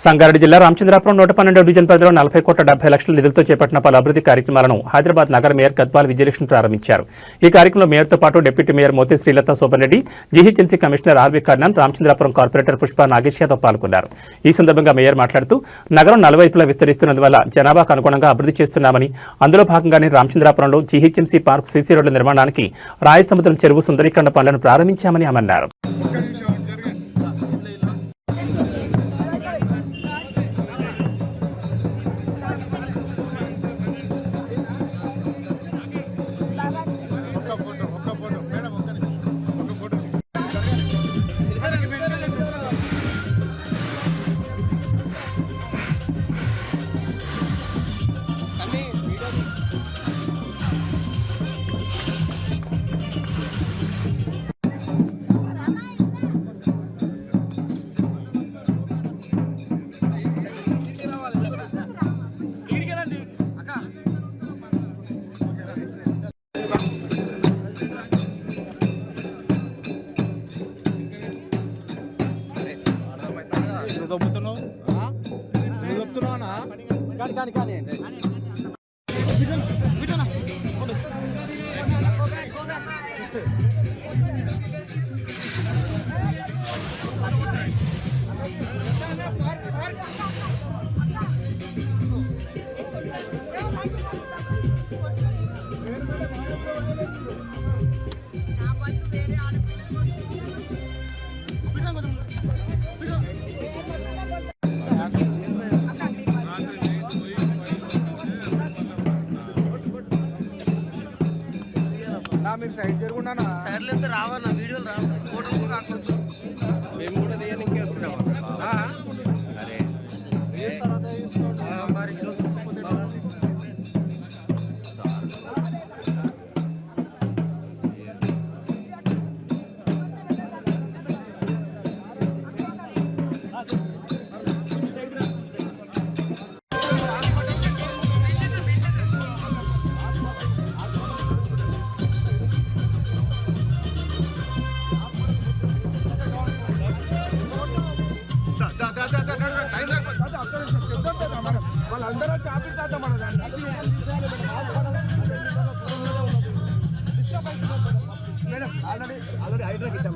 సంగారెడ్డి జిల్లా రామచంద్రాపురం 112 డివిజన్ పరిధిలో 40 కోట్ల 70 లక్షల నిధులతో చేపట్టిన పలు అభివృద్ధి కార్యక్రమాలను హైదరాబాద్ నగర మేయర్ గద్వాల్ విజయలక్ష్మి ప్రారంభించారు. ఈ కార్యక్రమంలో మేయర్తో పాటు deputy mayor Moti Srilatha Shobhan Reddy, GHMC commissioner RV Karnan, Ramachandrapuram corporator Pushpa Nagesh Yadav పాల్గొన్నారు. ఈ సందర్భంగా మేయర్ మాట్లాడుతూ నగరం నలువైపులా విస్తరిస్తున్నందువల్ల జనాభాకు అనుగుణంగా అభివృద్ధి చేస్తున్నామని, అందులో భాగంగానే రామచంద్రాపురంలో జీహెచ్ఎంసీ పార్క్ సీసీ రోడ్ల నిర్మాణానికి రాయసముద్రం చెరువు సుందరీకరణ పనులను ప్రారంభించామని అన్నారు. మీరు సైడ్ జరుగుండా సైడ్లో అయితే రావన్నా, వీడియోలు రావు, ఫోటోలు కూడా రావచ్చు. మేము కూడా తీయడానికి వచ్చినాము. వాళ్ళందరూ చాపిస్తాం మన ఆల్రెడీ హైడ్రాకి ఇచ్చాం.